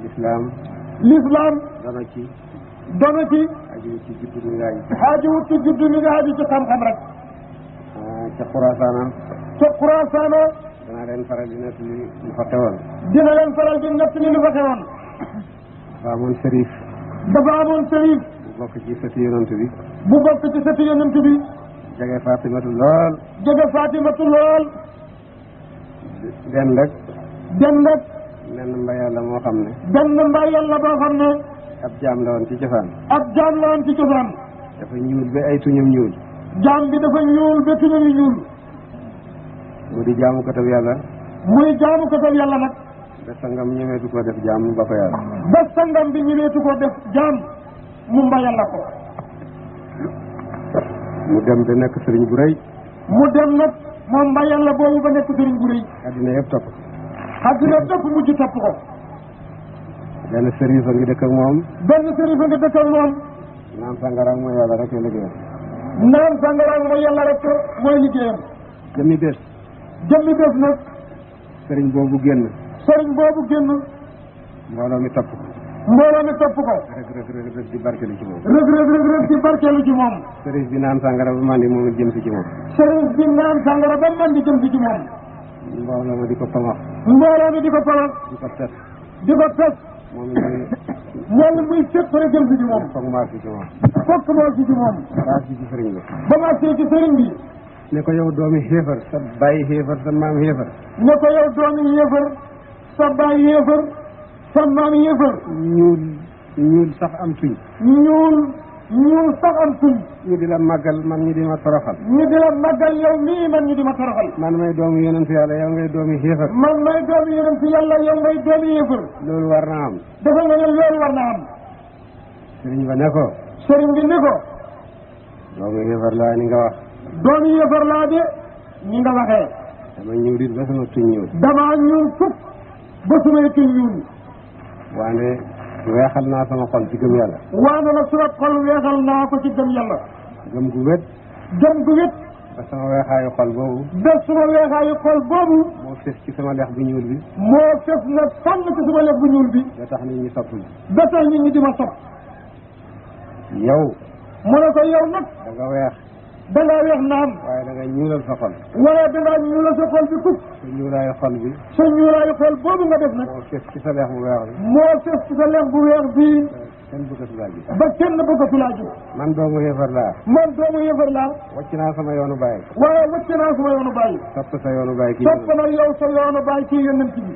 l'islam dono ci aju ci juddu mi nga aju xaajuwut ci juddu mi nga aju ci xam-xam rek ca Xurasaana danaa leen faral di nettali lu fa xewoon dina leen faral di nettali lu fa xewoon dafa amoon sërif bu bokk ci sëti yonent bi jege Fatimatu lool den rek nenn mba yàlla moo xam ne boo xam ne ab jaam la woon ci cosaan dafa ñuul ba ay tuñam ñuul jaam bi dafa ñuul ba tuñam yi ñuul mu di jaamu katab yàlla muy jaamu katab yàlla nag ba sangam ñemeetu ko def jaam ba ko yàlla ba sangam bi ñemeetu ko def jaam mu mba yàlla ko mu dem ba nekk sëriñ bu rëy mu dem nag moom mba yàlla boobu ba nekk sëriñ bu rëy addina yëpp topp addina yëpp mujj topp ko benn sëriñ a ngi dëkk ak moom naan sangaraag mooy yàlla rek liggéeyam mooy liggéeyam jëmmi bés nag sëriñ boobu génn mbooloo mi topp ko rëg di barkeelu ci moom sëriñ bi naan sangara ba mandi moom jëm si ci moom mbooloo ma di ko pamax di ko tes moom muy sëpp rek jëm si ci moom foog maa si ci moom maa si ci sëriñ bi ba maa si ci sëriñ bi ne ko yow doomi xéefar sa bàyyi xéefar sa maam xéefar ñuul sax am tuñ ñu di la màggal man ñu di ma toroxal man may doomu yonent yàlla yow ngay doomi xéefar loolu war na am sëriñ ba ne ko doomu xéefar laa ni nga wax dama ñuulit ba sama tuñ ñuul waane weexal naa sama xol ci gëm yàlla nag suma xol weexal naa ko ci gëm yàlla gëm gu wét ba sama weexaayu xol boobu moo fes ci sama lex bu ñuul bi moo fes na fànn ci sama lex bu ñuul bi ba tax nit ñi sopp ma ba tax nit ñi di ma sopp yow mu ne ko yow nag da nga weex naam waaye da nga ñuulal sa xol waaye da ngaa ñuulal sa xol bi kuk sa ñuulaayu xol bi boobu nga def nag moo fes ci sa lex bu weex bi moo fes ci sa lex bu weex bii kenn bëggatu laa gis ba kenn bëggatu laa gis man doomu xéefar laa wàcc naa sama yoonu baay waaye wàcc naa sama yoonu baay topp sa yoonu baay kii topp na yow sa yoonu baay kii yonent bi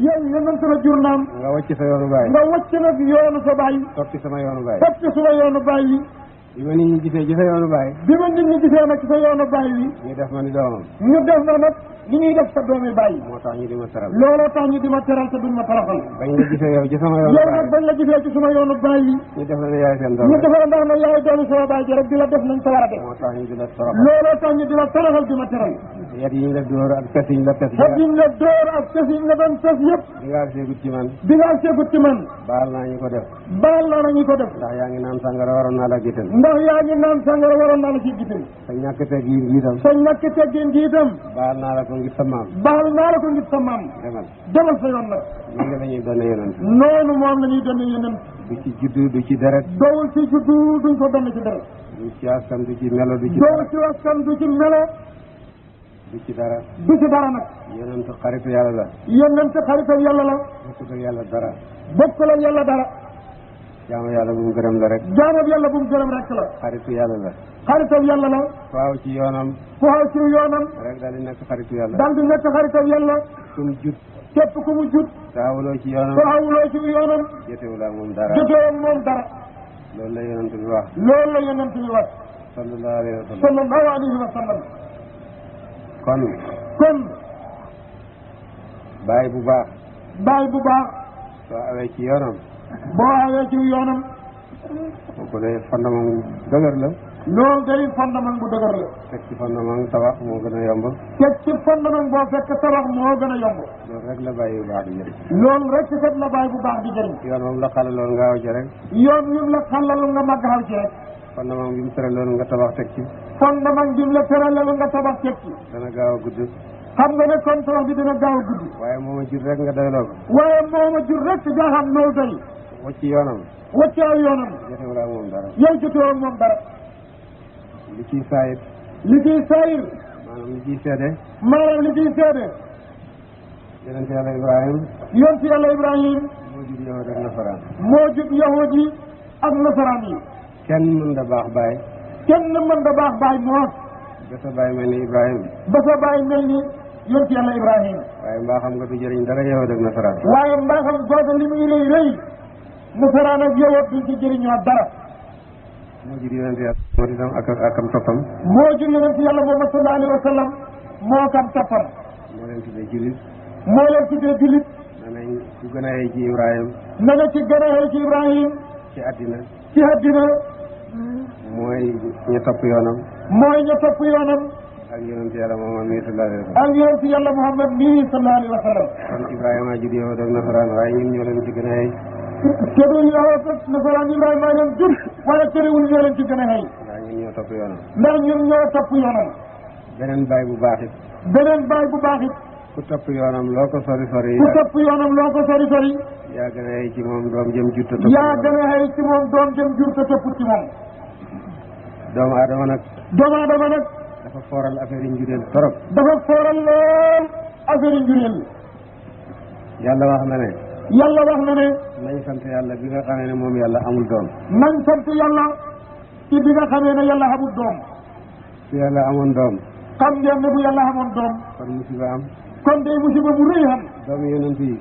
yow yonent la jur naam nga wàcc sa yoonu baay nga wàcc nag yoonu sa baay toppi sama yoonu baay yi bi ma nit ñi gisee ci sa yoonu baay nag ci sa yoonu baay wi ñu def ma ni doomam ñu def na nag li ñuy def sa doomi baay moo tax ñu di ma teral looloo tax ñu di ma teral te duñ ma toroxal bañ la gisee yow ci sama yoonu yow baay nag bañ la gisee ci suma yoonu baay wi ñu def la ne yaay seen doom ñu defal ndax na yaay doomi sama baay ji rek di la def nañ ko war a def moo tax ñu di la toroxal looloo tax ñu di la toroxal di ma teral yat yi ñu la dóor ak pes yi ñu la pes xet yi ñu la dóor ak pes yi ñu la doon pes yëpp di nga seegut ci man baal naa ñu ko def ndax yaa ngi naan sàngara waroon naa la gital sangara waroon naa la ci gital sa ñàkk teggin gi itam baal naa la ko ngir sa maam demal sa yoon nag loolu la ñuy doon yonent noonu moom la ñuy doon yonent du ci juddu du ci deret dowul ci juddu duñ ko doon ci deret du ci askan du ci melo du ci dowul ci askan du ci melo du ci dara nag yonent xaritu yàlla la bokkut ak yàlla dara jaamu yàlla bu mu gërëm la rek la xaritu yàlla la faaw ci yoonam rek daal di nekk xaritu yàlla ku mu jut képp ku mu jut taawuloo ci yoonam jotewulaa moom dara loolu la yonent bi wax sallallahu alayhi wa sallam kon baay bu baax soo awee ci yoonam kooku day fondement bu dëgër la loolu day fondement bu dëgër la teg ci fondement tabax moo gën a yomb loolu rek la bàyyi bu baax di jëriñ yoon moom la xalaloon nga aw ci rek fondement bi mu tëraloon nga tabax teg ci fondement bi mu la tëraloon nga tabax teg ci dana gaaw a gudd xam nga ne kon sa wax bi dina gaaw a gudd. waaye moo ma jur rek nga doyloo ko. waaye moo ma jur rek nga xam loolu tey. wacc yoonam. wàccaaw yoonam. jotewul ak moom dara. yow jotewul ak moom dara. li ciy saayir. li ciy saayir. maanaam li ciy seede. maanaam li ciy seede. yonent yàlla Ibrahima. yonent yàlla Ibrahima. moo jur yahud ak nasaraan. moo jur yahud yi ak nasaraan yi. kenn mën da baax baay. kenn mën da baax baay moos. ba sa baay mel ni Ibrahima. ba sa baay mel ni yonent yàlla Ibrahima. waaye mbaa xam nga du jëriñ dara yahud ak nasaraan. waaye mbaa xam googa li muy rëy rëy nasaraan ak yahud duñ ci jëriñoo dara. moo jur yonent yàlla moo di tam ak am toppam. moo jur yonent yàlla Muhammad sallallahu alayhi wa sallam moo kam toppam. moo leen tuddee jullit. moo leen tuddee jullit. nañ ku gën a yey ci Ibrahima. na nga ci gën a xëy ci Ibrahima. ci àddina. ci àddina. mooy ñu topp yoonam. mooy ñu topp yoonam. ak yonent yàlla Muhammad mii sallallahu alayhi wa sallam. ak yonent yàlla Muhammad mii sallallahu alayhi wa sallam. kon Ibrahima jur yahud ak nasaraan waaye ñun ñoo leen ci gën a yey. te du yahud ak nasaraan Ibrahima leen jur waaye terewul ñoo leen ci gën a xëy. waaye ñun ñoo topp yoonam. ndax ñun ñoo topp yoonam. beneen baay bu baax it. beneen baay bu baax it. ku topp yoonam loo ko sori sori. ku topp yoonam loo ko sori sori. yaa gën a yey ci moom doom jëm jur te topp. yaa gën a xëy ci moom doom jëm jur te topp ci moom. doomu aadama nag. doomu aadama nag. dafa fooral affaire yi njureel torop. dafa fooral lool affaire yi njureel. yàlla wax na ne. yàlla wax na ne. nañ sant yàlla bi nga xamee ne moom yàlla amul doom. nañ sant yàlla ci bi nga xamee ne yàlla amul doom. su yàlla amoon doom. xam ngeen ne bu yàlla amoon doom. kon musiba am. kon day musiba bu rëy xam. doomi yonent yi.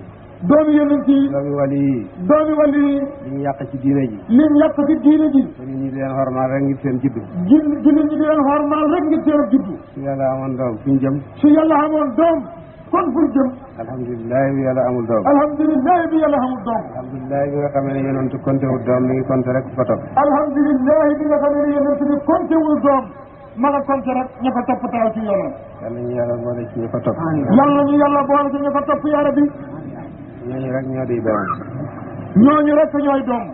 doomi yonent yi. doomi wali yi. doomi wali yi. li ñu yàq ci diine ji. liñ yàq ci diine ji. te nit ñi di leen xormaal rek ngir seen juddu. jullit ñi di leen xormaal rek ngir seen juddu. su yàlla amoon doom fu ñu jëm. su yàlla amoon doom kon fu ñu jëm. alhamdulilah bi yàlla amul doom. alhamdulilah bi yàlla amul doom. alhamdulilah bi nga xamee ne yonent compté wul doom mi ngi compté rek ko topp. alhamdulilah bi nga xamee ne yonent bi compté wul doom ma nga compté rek ña ko topp taw ci yoonam. yàlla ñu yàlla boole ci ñu ko topp. yàlla ñu yàlla boole ci ñu ko topp yaara bi. ñooñu rek ñoo di doom. ñooñu rek ñooy doom.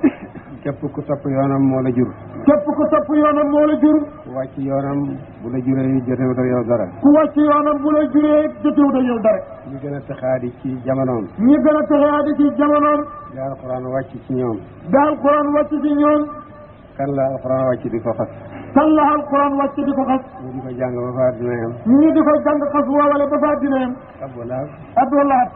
képp ku topp yoonam moo la jur. képp ku topp yoonam moo la jur. ku wàcc yoonam bu la juree jotewut ak yow dara. ku wàcc yoonam bu la juree jotewut ak yow dara. ñi gën a texaadi ci jamonoom. ñi gën a texaadi ci jamonoom. da alquran wàcc ci ñoom. da alquran wàcc ci ñoom. kan la alquran wàcc di ko xas. kan la alquran wàcc di ko xas. ñu di ko jàng ba faa dina yem. ñi di ko jàng xas woowale ba faa dina yem. Abu Lahab. Abu Lahab.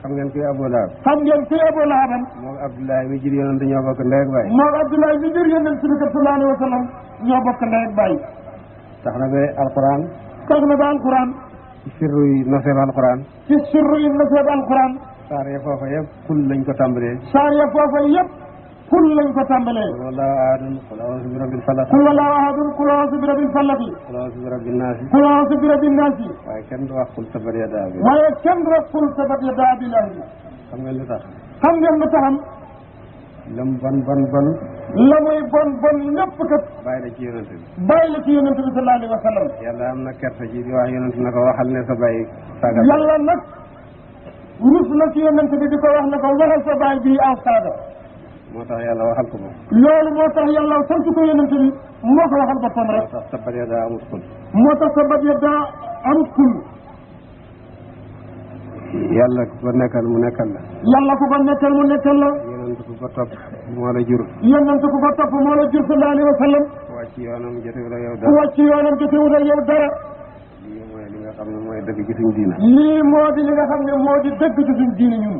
xam ngeen kuy Abu Lahab. xam ngeen kuy Abu Lahabam. moom Abdoulaye mi jur yonent ñoo bokk ndey ak baay. moom Abdoulaye mi jur yonent bi sallallahu alayhi wa sallam ñoo bokk ndey ak baay. tax na ba alquran. tax na ba alquran. ci sirru yi noseeb alquran. ci sirru yi noseeb alquran. saar ya foofa yëpp kul lañ ko tàmbalee. saar ya foofa yëpp kul lañ ko tàmbalee. qul wallahu ahadun qul a'udhu bi rabbil falaq. qul wallahu ahadun qul a'udhu bi rabbil falaq. qul a'udhu bi rabbin naas. qul a'udhu bi rabbin naas. waaye kenn du wax qul tabbat yadaa bi. waaye kenn du wax qul tabbat yadaa Abii Lahab. xam ngeen lu tax. xam ngeen lu taxam. lam bon bon bon. la muy bon bon lépp kat. bàyyi la ci yonent bi. bàyyi la ci yonent bi sallallahu alayhi wa sallam. yàlla am na kersa ci di wax yonent na ko waxal ne sa bàyyi saaga. yàlla nag rus na ci yonent bi di ko wax ne ko waxal sa baay bii aw saaga. moo tax yàlla waxal ko moom. loolu moo tax yàlla sant ko yonent bi moo ko waxal boppam rek. moo tax tabbat yadaa amut kul. moo tax tabbat yadaa amut kul. yàlla ku ko nekkal mu nekkal la. yàlla ku ko nekkal mu nekkal la. yonent ku ko topp moo la jur. yonent ku ko topp moo la jur sallallahu alayhi wa sallam. ku wàcc yoonam jotewul ak yow ku dara. wàcc yoonam jotewul ak yow dara. lii mooy li nga xam ne mooy dëgg ci suñ diina. lii moo di li nga xam ne moo di dëgg ci suñ diine ñun.